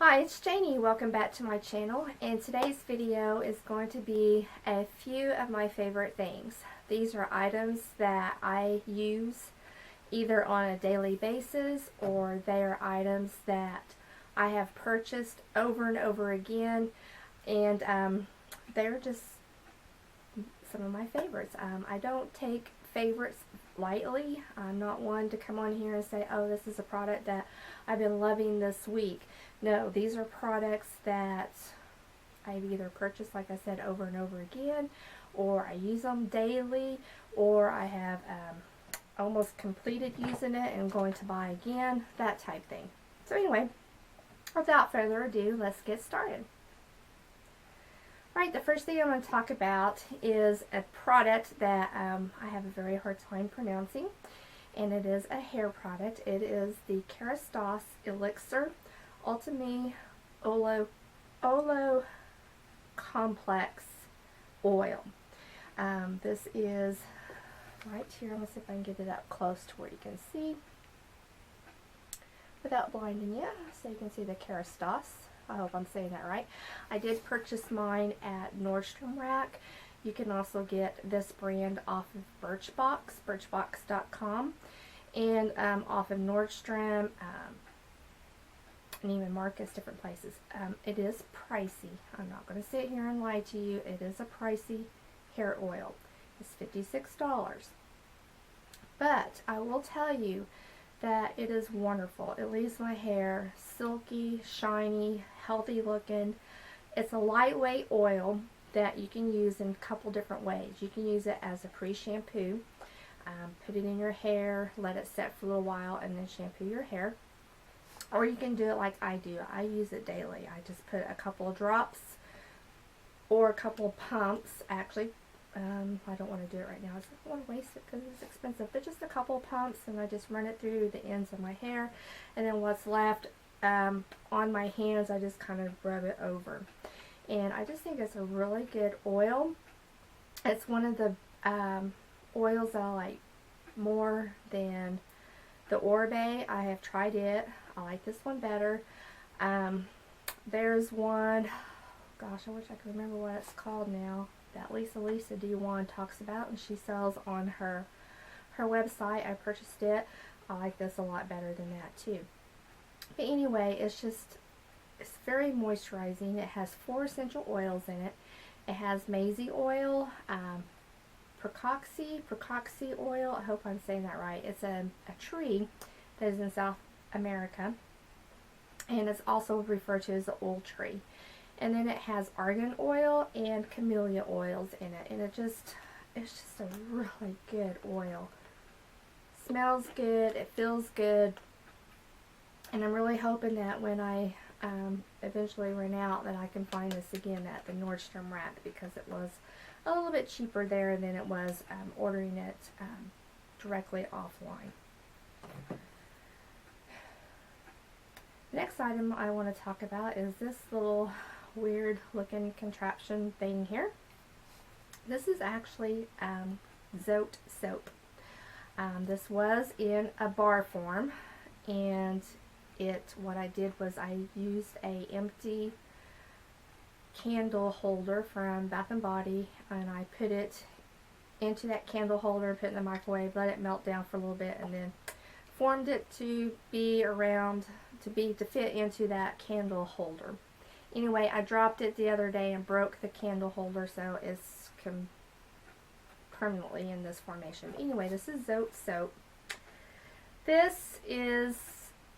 Hi, it's Janie. Welcome back to my channel, and today's video is going to be a few of my favorite things. These are items that I use either on a daily basis, or they are items that I have purchased over and over again, and they're just some of my favorites. I don't take favorites lightly. I'm not one to come on here and say, oh, this is a product that I've been loving this week. No, these are products that I've either purchased, like I said, over and over again, or I use them daily, or I have almost completed using it and going to buy again, that type thing. So anyway, without further ado, let's get started. Right, the first thing I'm going to talk about is a product that I have a very hard time pronouncing, and it is a hair product. It is the Kerastase Elixir Ultimate Olo Complex Oil. This is right here. I'm going to see if I can get it up close to where you can see without blinding you, so you can see the Kerastase. I hope I'm saying that right. I did purchase mine at Nordstrom Rack. You can also get this brand off of Birchbox, birchbox.com, and off of Nordstrom, and even Marcus, different places. It is pricey. I'm not going to sit here and lie to you. It is a pricey hair oil. It's $56. But I will tell you that it is wonderful. It leaves my hair silky, shiny, healthy looking. It's a lightweight oil that you can use in a couple different ways. You can use it as a pre-shampoo. Put it in your hair, let it set for a little while, and then shampoo your hair. Or you can do it like I do. I use it daily. I just put a couple of drops or a couple of pumps. Actually, I don't want to do it right now. I don't want to waste it because it's expensive. But just a couple of pumps, and I just run it through the ends of my hair. And then what's left on my hands, I just kind of rub it over. And I just think it's a really good oil. It's one of the oils that I like more than the Orbe. I have tried it. I like this one better. There's one, gosh, I wish I could remember what it's called now, that Lisa D1 talks about, and she sells on her website. I purchased it. I like this a lot better than that too. But anyway, it's very moisturizing. It has 4 essential oils in it. It has maize oil, pracoxy oil. I hope I'm saying that right. It's a tree that is in South America, and it's also referred to as the oil tree. And then it has argan oil and camellia oils in it, and it's just a really good oil. Smells good, it feels good, and I'm really hoping that when I eventually run out, that I can find this again at the Nordstrom Rack, because it was a little bit cheaper there than it was ordering it directly offline. The next item I want to talk about is this little weird looking contraption thing here. This is actually zote soap. This was in a bar form, and what I did was I used a empty candle holder from Bath and Body, and I put it into that candle holder, put it in the microwave, let it melt down for a little bit, and then formed it to fit into that candle holder. Anyway, I dropped it the other day and broke the candle holder, so it's permanently in this formation. But anyway, this is zote soap. This is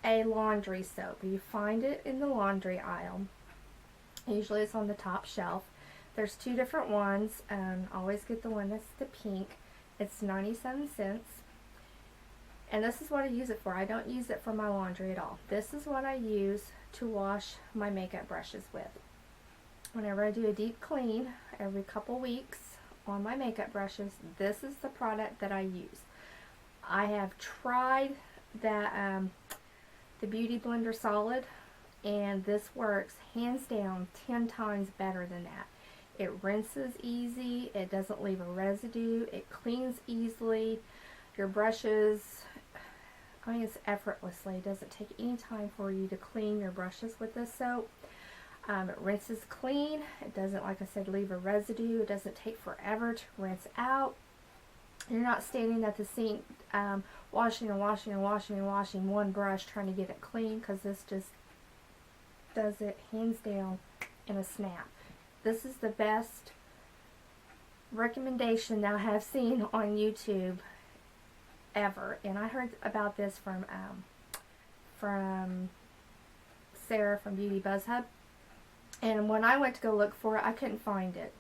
a laundry soap. You find it in the laundry aisle. Usually it's on the top shelf. There's 2 different ones. Always get the one that's the pink. It's 97 cents. And this is what I use it for. I don't use it for my laundry at all. This is what I use to wash my makeup brushes with. Whenever I do a deep clean every couple weeks on my makeup brushes, this is the product that I use. I have tried that the Beauty Blender Solid, and this works hands down 10 times better than that. It rinses easy, it doesn't leave a residue, it cleans easily. Your brushes I mean, it's effortlessly. It doesn't take any time for you to clean your brushes with this soap. It rinses clean. It doesn't, like I said, leave a residue. It doesn't take forever to rinse out. You're not standing at the sink washing and washing and washing and washing one brush trying to get it clean, because this just does it hands down in a snap. This is the best recommendation that I have seen on YouTube ever, and I heard about this from Sarah from Beauty Buzz Hub, and when I went to go look for it, I couldn't find it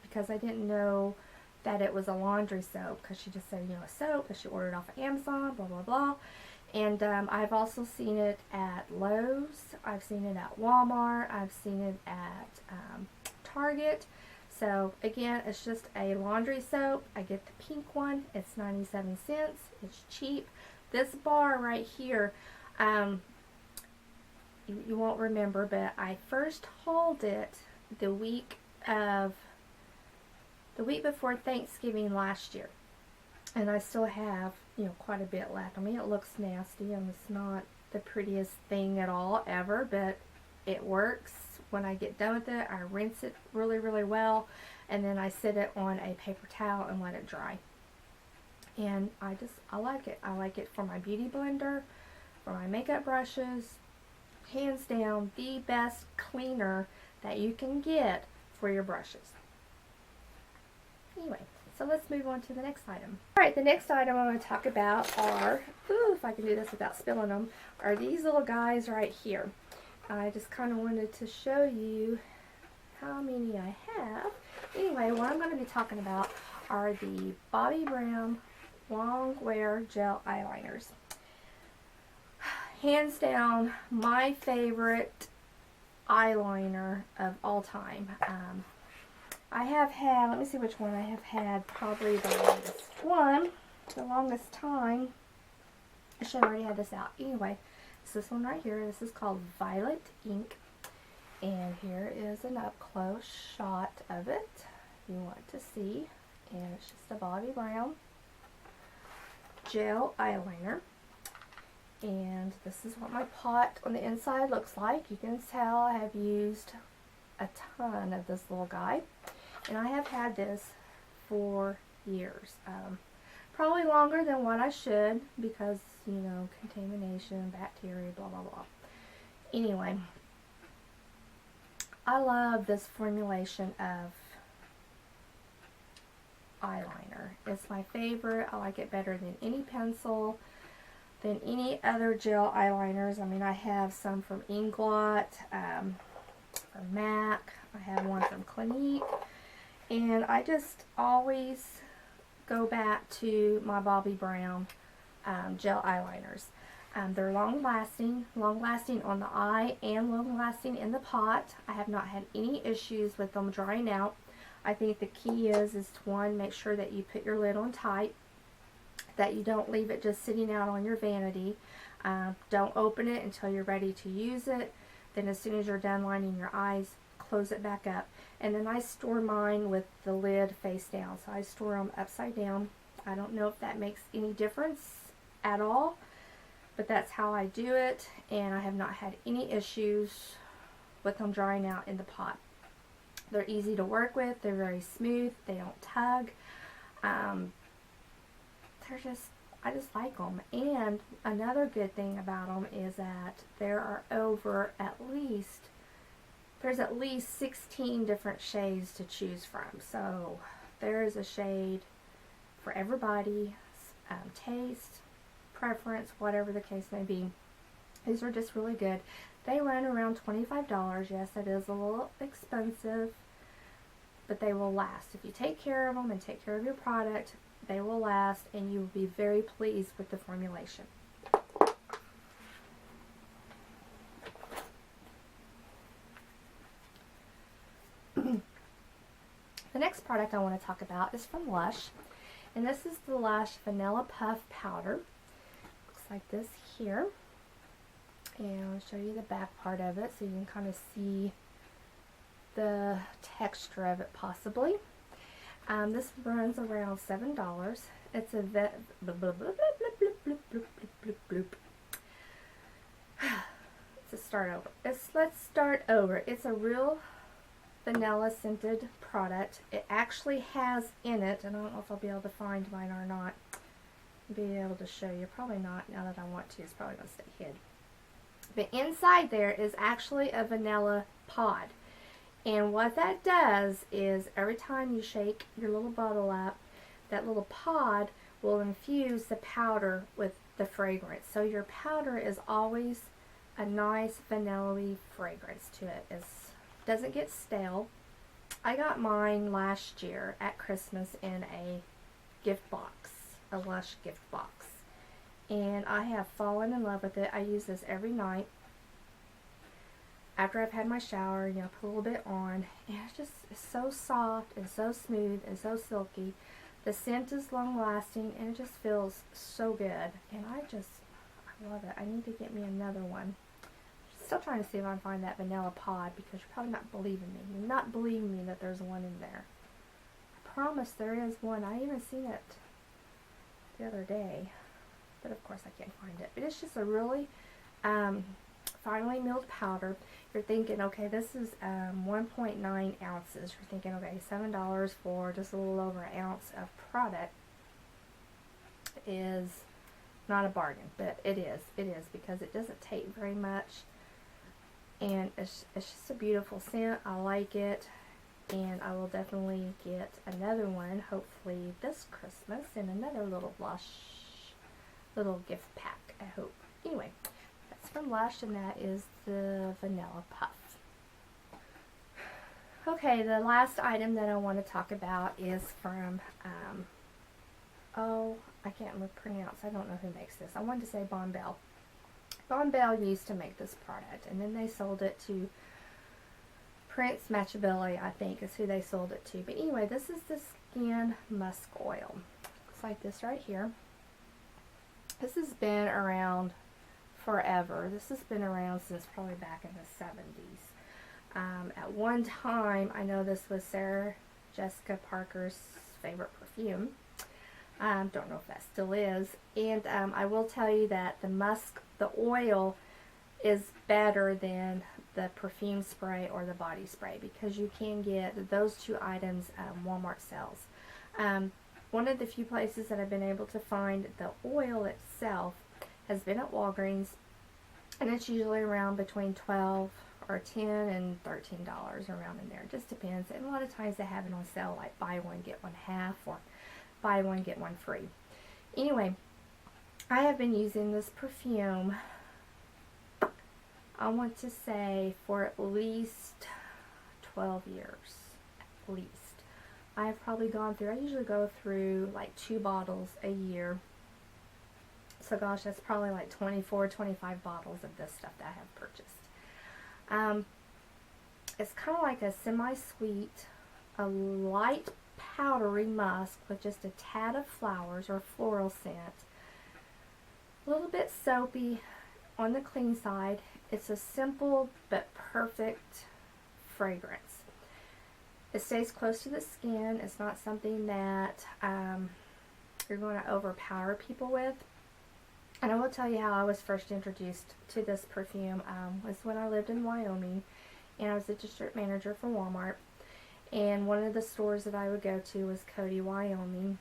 because I didn't know that it was a laundry soap, because she just said, you know, a soap that she ordered off of Amazon, blah blah blah. And I've also seen it at Lowe's, I've seen it at Walmart, I've seen it at Target. So again, it's just a laundry soap. I get the pink one. It's 97 cents. It's cheap. This bar right here, you won't remember, but I first hauled it the week before Thanksgiving last year, and I still have, you know, quite a bit left. I mean, it looks nasty and it's not the prettiest thing at all ever, but it works. When I get done with it, I rinse it really, really well, and then I sit it on a paper towel and let it dry. And I like it. I like it for my beauty blender, for my makeup brushes. Hands down, the best cleaner that you can get for your brushes. Anyway, so let's move on to the next item. Alright, the next item I want to talk about are, if I can do this without spilling them, are these little guys right here. I just kind of wanted to show you how many I have. Anyway, what I'm going to be talking about are the Bobbi Brown Long Wear Gel Eyeliners. Hands down, my favorite eyeliner of all time. I have had, let me see which one I have had, probably the longest one, the longest time. I should have already had this out. Anyway, it's this one right here. This is called Violet Ink. And here is an up-close shot of it, if you want to see. And it's just a Bobbi Brown gel eyeliner. And this is what my pot on the inside looks like. You can tell I have used a ton of this little guy. And I have had this for years. Probably longer than what I should, because, you know, contamination, bacteria, blah, blah, blah. Anyway, I love this formulation of eyeliner. It's my favorite. I like it better than any pencil, than any other gel eyeliners. I mean, I have some from Inglot, from MAC. I have one from Clinique. And I just always go back to my Bobbi Brown gel eyeliners. They're long-lasting on the eye and long-lasting in the pot. I have not had any issues with them drying out. I think the key is to, one, make sure that you put your lid on tight, that you don't leave it just sitting out on your vanity. Don't open it until you're ready to use it. Then as soon as you're done lining your eyes, close it back up. And then I store mine with the lid face down. So I store them upside down. I don't know if that makes any difference at all, but that's how I do it, and I have not had any issues with them drying out in the pot. They're easy to work with. They're very smooth. They don't tug. I just like them. And another good thing about them is that there are there's at least 16 different shades to choose from. So there is a shade for everybody, taste, preference, whatever the case may be. These are just really good. They run around $25. Yes, it is a little expensive, but they will last. If you take care of them and take care of your product, they will last, and you will be very pleased with the formulation. The next product I want to talk about is from Lush, and this is the Lush Vanilla Puff Powder. Looks like this here, and I'll show you the back part of it so you can kind of see the texture of it possibly. This runs around $7. It's a group. Let's start over. Let's start over. It's a real vanilla scented product. It actually has in it, and I don't know if I'll be able to find mine or not, be able to show you. Probably not now that I want to. It's probably going to stay hid. But inside there is actually a vanilla pod. And what that does is every time you shake your little bottle up, that little pod will infuse the powder with the fragrance. So your powder is always a nice vanilla-y fragrance to it. It doesn't get stale. I got mine last year at Christmas in a gift box, a Lush gift box. And I have fallen in love with it. I use this every night. After I've had my shower, you know, put a little bit on, and it's so soft and so smooth and so silky. The scent is long lasting and it just feels so good. And I love it. I need to get me another one. Still trying to see if I can find that vanilla pod because you're probably not believing me. You're not believing me that there's one in there. I promise there is one. I even seen it the other day. But of course I can't find it. But it's just a really finely milled powder. You're thinking, okay, this is 1.9 ounces. You're thinking, okay, $7 for just a little over an ounce of product is not a bargain. But it is because it doesn't take very much. And it's just a beautiful scent. I like it. And I will definitely get another one, hopefully this Christmas, in another little Lush little gift pack, I hope. Anyway, that's from Lush, and that is the Vanilla Puff. Okay, the last item that I want to talk about is from, I can't pronounce. I don't know who makes this. I wanted to say Bombell. Bombell used to make this product, and then they sold it to Prince Machiavelli, I think, is who they sold it to. But anyway, this is the Skin Musk Oil. Looks like this right here. This has been around forever. This has been around since probably back in the 70s. At one time, I know this was Sarah Jessica Parker's favorite perfume. Don't know if that still is. And I will tell you that the oil is better than the perfume spray or the body spray because you can get those two items Walmart sells. One of the few places that I've been able to find the oil itself has been at Walgreens, and it's usually around between $12 or $10 and $13 around in there. It just depends. And a lot of times they have it on sale, like buy one get one half or buy one get one free. Anyway, I have been using this perfume, I want to say, for at least 12 years, at least. I have probably gone through, I usually go through like 2 bottles a year. So gosh, that's probably like 24, 25 bottles of this stuff that I have purchased. It's kind of like a semi-sweet, a light powdery musk with just a tad of flowers or floral scent. A little bit soapy on the clean side. It's a simple but perfect fragrance. It stays close to the skin. It's not something that you're going to overpower people with. And I will tell you how I was first introduced to this perfume was when I lived in Wyoming, and I was a district manager for Walmart. And one of the stores that I would go to was Cody, Wyoming.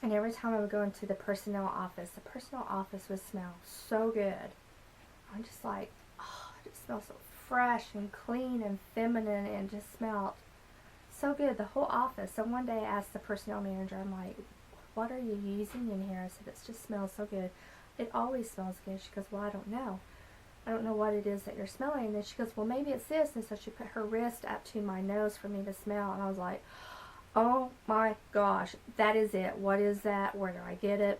And every time I would go into the personnel office would smell so good. I'm just like, oh, it just smells so fresh and clean and feminine and just smelled so good, the whole office. So one day I asked the personnel manager, I'm like, what are you using in here? I said, it just smells so good. It always smells good. She goes, well, I don't know. I don't know what it is that you're smelling. And then she goes, well, maybe it's this. And so she put her wrist up to my nose for me to smell. And I was like, oh my gosh, that is it. What is that? Where do I get it?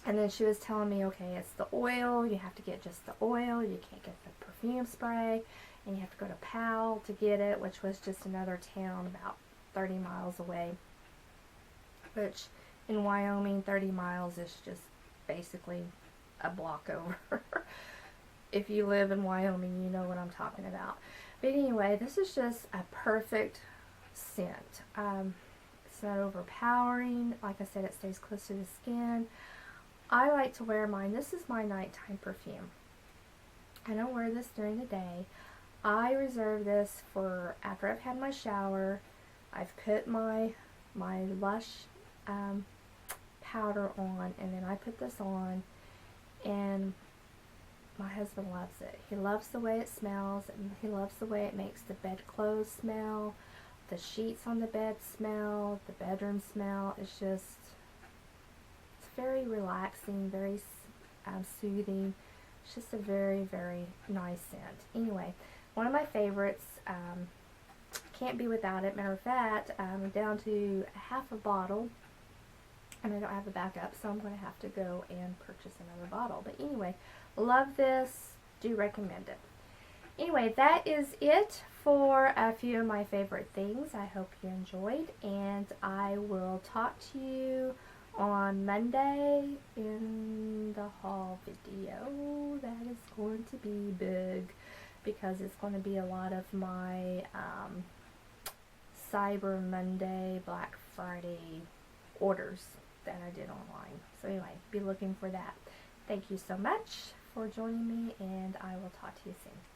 And then she was telling me, okay, it's the oil. You have to get just the oil. You can't get the perfume spray. And you have to go to Powell to get it, which was just another town about 30 miles away. Which, in Wyoming, 30 miles is just basically a block over. If you live in Wyoming, you know what I'm talking about. But anyway, this is just a perfect scent. It's not overpowering. Like I said, it stays close to the skin. I like to wear mine. This is my nighttime perfume. I don't wear this during the day. I reserve this for after I've had my shower. I've put my Lush powder on, and then I put this on, and my husband loves it. He loves the way it smells, and he loves the way it makes the bedclothes smell, the sheets on the bed smell, the bedroom smell. It's very relaxing, very soothing. It's just a very, very nice scent. Anyway, one of my favorites, can't be without it. Matter of fact, I'm down to half a bottle, and I don't have a backup, so I'm going to have to go and purchase another bottle. But anyway, love this. Do recommend it. Anyway, that is it for a few of my favorite things. I hope you enjoyed, and I will talk to you on Monday in the haul video. That is going to be big because it's going to be a lot of my Cyber Monday, Black Friday orders that I did online. So anyway, be looking for that. Thank you so much for joining me, and I will talk to you soon.